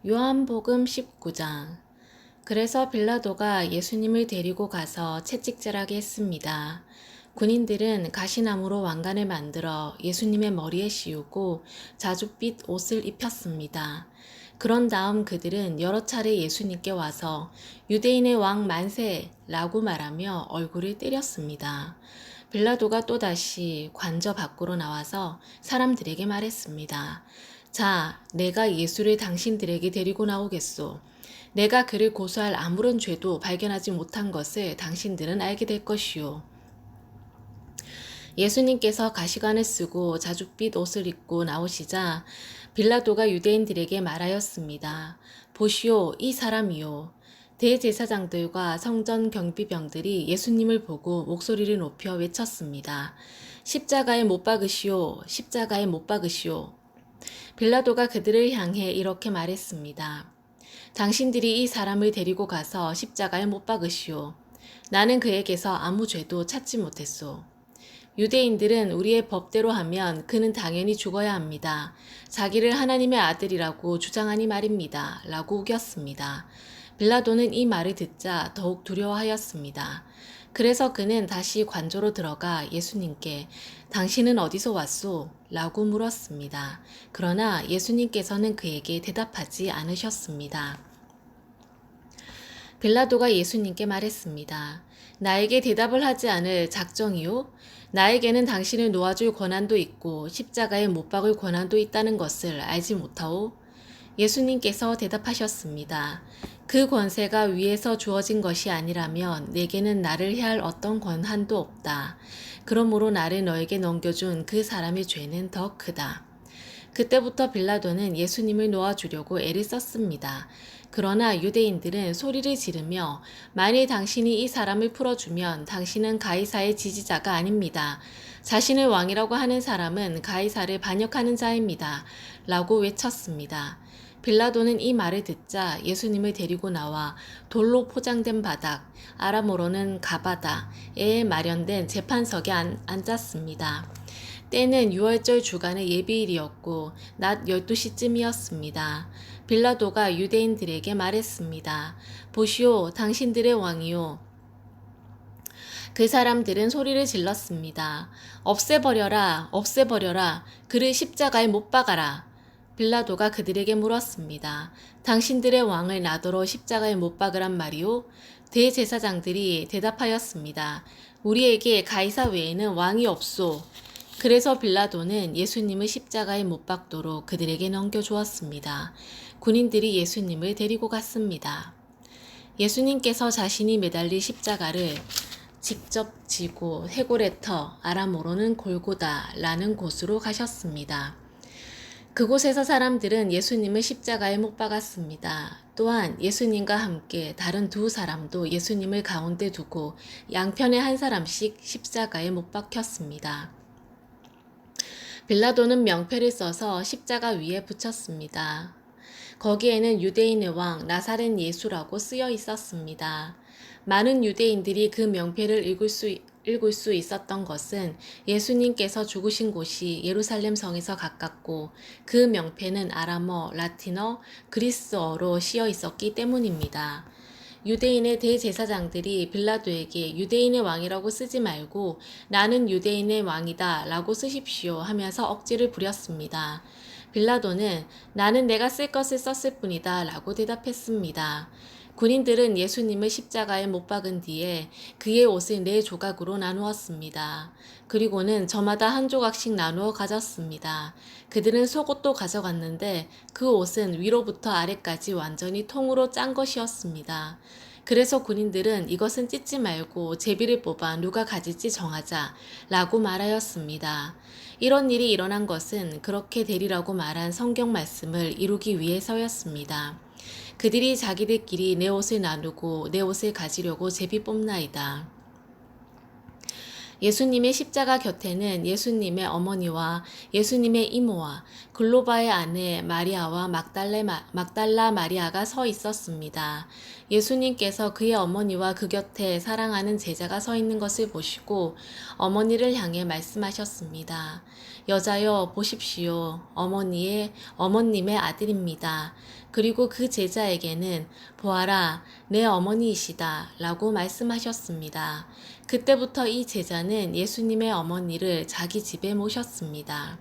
요한복음 19장. 그래서 빌라도가 예수님을 데리고 가서 채찍질하게 했습니다. 군인들은 가시나무로 왕관을 만들어 예수님의 머리에 씌우고 자줏빛 옷을 입혔습니다. 그런 다음 그들은 여러 차례 예수님께 와서 유대인의 왕 만세라고 말하며 얼굴을 때렸습니다. 빌라도가 또다시 관저 밖으로 나와서 사람들에게 말했습니다. 자, 내가 예수를 당신들에게 데리고 나오겠소. 내가 그를 고소할 아무런 죄도 발견하지 못한 것을 당신들은 알게 될 것이요. 예수님께서 가시관을 쓰고 자줏빛 옷을 입고 나오시자 빌라도가 유대인들에게 말하였습니다. 보시오, 이 사람이요. 대제사장들과 성전 경비병들이 예수님을 보고 목소리를 높여 외쳤습니다. 십자가에 못 박으시오, 십자가에 못 박으시오. 빌라도가 그들을 향해 이렇게 말했습니다. 당신들이 이 사람을 데리고 가서 십자가에 못 박으시오. 나는 그에게서 아무 죄도 찾지 못했소. 유대인들은 우리의 법대로 하면 그는 당연히 죽어야 합니다. 자기를 하나님의 아들이라고 주장하니 말입니다. 라고 우겼습니다. 빌라도는 이 말을 듣자 더욱 두려워하였습니다. 그래서 그는 다시 관저로 들어가 예수님께 당신은 어디서 왔소? 라고 물었습니다. 그러나 예수님께서는 그에게 대답하지 않으셨습니다. 빌라도가 예수님께 말했습니다. 나에게 대답을 하지 않을 작정이요? 나에게는 당신을 놓아줄 권한도 있고 십자가에 못 박을 권한도 있다는 것을 알지 못하오? 예수님께서 대답하셨습니다. 그 권세가 위에서 주어진 것이 아니라면 내게는 나를 해할 어떤 권한도 없다. 그러므로 나를 너에게 넘겨준 그 사람의 죄는 더 크다. 그때부터 빌라도는 예수님을 놓아주려고 애를 썼습니다. 그러나 유대인들은 소리를 지르며 만일 당신이 이 사람을 풀어주면 당신은 가이사의 지지자가 아닙니다. 자신을 왕이라고 하는 사람은 가이사를 반역하는 자입니다. 라고 외쳤습니다. 빌라도는 이 말을 듣자 예수님을 데리고 나와 돌로 포장된 바닥, 아람어로는 가바다에 마련된 재판석에 앉았습니다. 때는 6월절 주간의 예비일이었고 낮 12시쯤이었습니다. 빌라도가 유대인들에게 말했습니다. 보시오, 당신들의 왕이요. 그 사람들은 소리를 질렀습니다. 없애버려라, 없애버려라, 그를 십자가에 못 박아라. 빌라도가 그들에게 물었습니다. 당신들의 왕을 나더러 십자가에 못 박으란 말이오? 대제사장들이 대답하였습니다. 우리에게 가이사 외에는 왕이 없소. 그래서 빌라도는 예수님을 십자가에 못 박도록 그들에게 넘겨주었습니다. 군인들이 예수님을 데리고 갔습니다. 예수님께서 자신이 매달릴 십자가를 직접 지고 헤고레터, 아람어로는 골고다라는 곳으로 가셨습니다. 그곳에서 사람들은 예수님을 십자가에 못 박았습니다. 또한 예수님과 함께 다른 두 사람도 예수님을 가운데 두고 양편에 한 사람씩 십자가에 못 박혔습니다. 빌라도는 명패를 써서 십자가 위에 붙였습니다. 거기에는 유대인의 왕 나사렛 예수라고 쓰여 있었습니다. 많은 유대인들이 그 명패를 읽을 수 있었던 것은 예수님께서 죽으신 곳이 예루살렘 성에서 가깝고 그 명패는 아람어, 라틴어, 그리스어로 씌어 있었기 때문입니다. 유대인의 대제사장들이 빌라도에게 유대인의 왕이라고 쓰지 말고 나는 유대인의 왕이다 라고 쓰십시오 하면서 억지를 부렸습니다. 빌라도는 나는 내가 쓸 것을 썼을 뿐이다 라고 대답했습니다. 군인들은 예수님을 십자가에 못 박은 뒤에 그의 옷을 4조각으로 나누었습니다. 그리고는 저마다 한 조각씩 나누어 가졌습니다. 그들은 속옷도 가져갔는데 그 옷은 위로부터 아래까지 완전히 통으로 짠 것이었습니다. 그래서 군인들은 이것은 찢지 말고 제비를 뽑아 누가 가질지 정하자 라고 말하였습니다. 이런 일이 일어난 것은 그렇게 되리라고 말한 성경 말씀을 이루기 위해서였습니다. 그들이 자기들끼리 내 옷을 나누고 내 옷을 가지려고 제비 뽑나이다. 예수님의 십자가 곁에는 예수님의 어머니와 예수님의 이모와 글로바의 아내 마리아와 막달라 마리아가 서 있었습니다. 예수님께서 그의 어머니와 그 곁에 사랑하는 제자가 서 있는 것을 보시고 어머니를 향해 말씀하셨습니다. 여자여 보십시오. 어머님의 아들입니다. 그리고 그 제자에게는 보아라, 내 어머니이시다 라고 말씀하셨습니다. 그때부터 이 제자는 예수님의 어머니를 자기 집에 모셨습니다.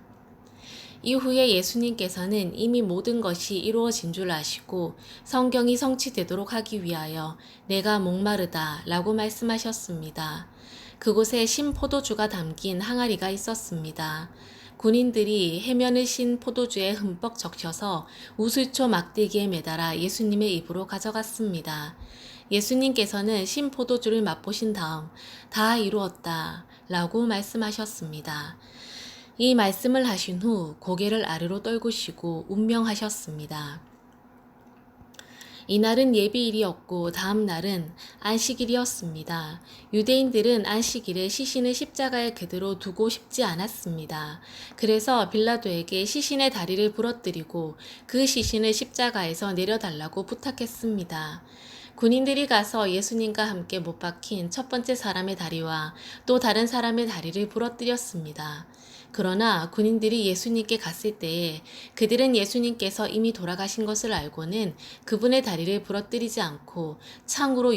이후에 예수님께서는 이미 모든 것이 이루어진 줄 아시고 성경이 성취되도록 하기 위하여 내가 목마르다 라고 말씀하셨습니다. 그곳에 신 포도주가 담긴 항아리가 있었습니다. 군인들이 해면을 신 포도주에 흠뻑 적셔서 우슬초 막대기에 매달아 예수님의 입으로 가져갔습니다. 예수님께서는 신 포도주를 맛보신 다음 다 이루었다 라고 말씀하셨습니다. 이 말씀을 하신 후 고개를 아래로 떨구시고 운명하셨습니다. 이날은 예비일이었고 다음 날은 안식일이었습니다. 유대인들은 안식일에 시신을 십자가에 그대로 두고 싶지 않았습니다. 그래서 빌라도에게 시신의 다리를 부러뜨리고 그 시신을 십자가에서 내려달라고 부탁했습니다. 군인들이 가서 예수님과 함께 못 박힌 첫 번째 사람의 다리와 또 다른 사람의 다리를 부러뜨렸습니다. 그러나 군인들이 예수님께 갔을 때에 그들은 예수님께서 이미 돌아가신 것을 알고는 그분의 다리를 부러뜨리지 않고 창으로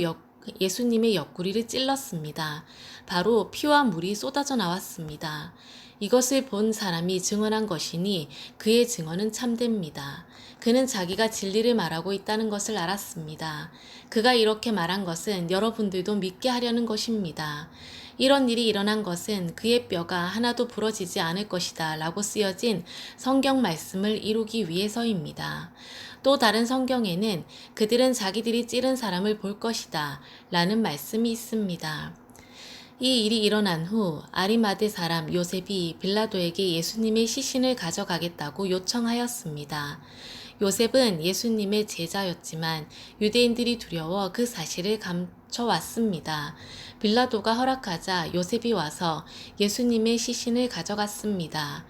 예수님의 옆구리를 찔렀습니다. 바로 피와 물이 쏟아져 나왔습니다. 이것을 본 사람이 증언한 것이니 그의 증언은 참됩니다. 그는 자기가 진리를 말하고 있다는 것을 알았습니다. 그가 이렇게 말한 것은 여러분들도 믿게 하려는 것입니다. 이런 일이 일어난 것은 그의 뼈가 하나도 부러지지 않을 것이다 라고 쓰여진 성경 말씀을 이루기 위해서입니다. 또 다른 성경에는 그들은 자기들이 찌른 사람을 볼 것이다 라는 말씀이 있습니다. 이 일이 일어난 후 아리마대 사람 요셉이 빌라도에게 예수님의 시신을 가져가겠다고 요청하였습니다. 요셉은 예수님의 제자였지만 유대인들이 두려워 그 사실을 감춰왔습니다. 빌라도가 허락하자 요셉이 와서 예수님의 시신을 가져갔습니다.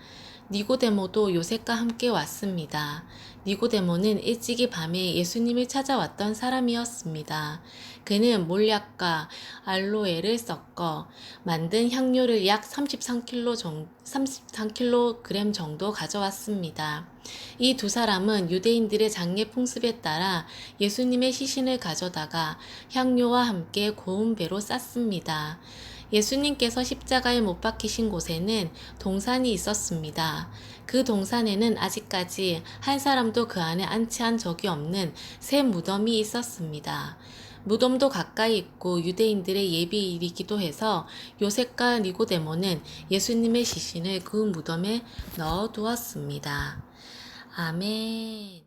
니고데모도 요셉과 함께 왔습니다. 니고데모는 일찍이 밤에 예수님을 찾아왔던 사람이었습니다. 그는 몰약과 알로에를 섞어 만든 향료를 약 33kg 정도 가져왔습니다. 이 두 사람은 유대인들의 장례 풍습에 따라 예수님의 시신을 가져다가 향료와 함께 고운 배로 쌌습니다. 예수님께서 십자가에 못 박히신 곳에는 동산이 있었습니다. 그 동산에는 아직까지 한 사람도 그 안에 안치한 적이 없는 새 무덤이 있었습니다. 무덤도 가까이 있고 유대인들의 예비일이기도 해서 요셉과 니고데모는 예수님의 시신을 그 무덤에 넣어 두었습니다. 아멘.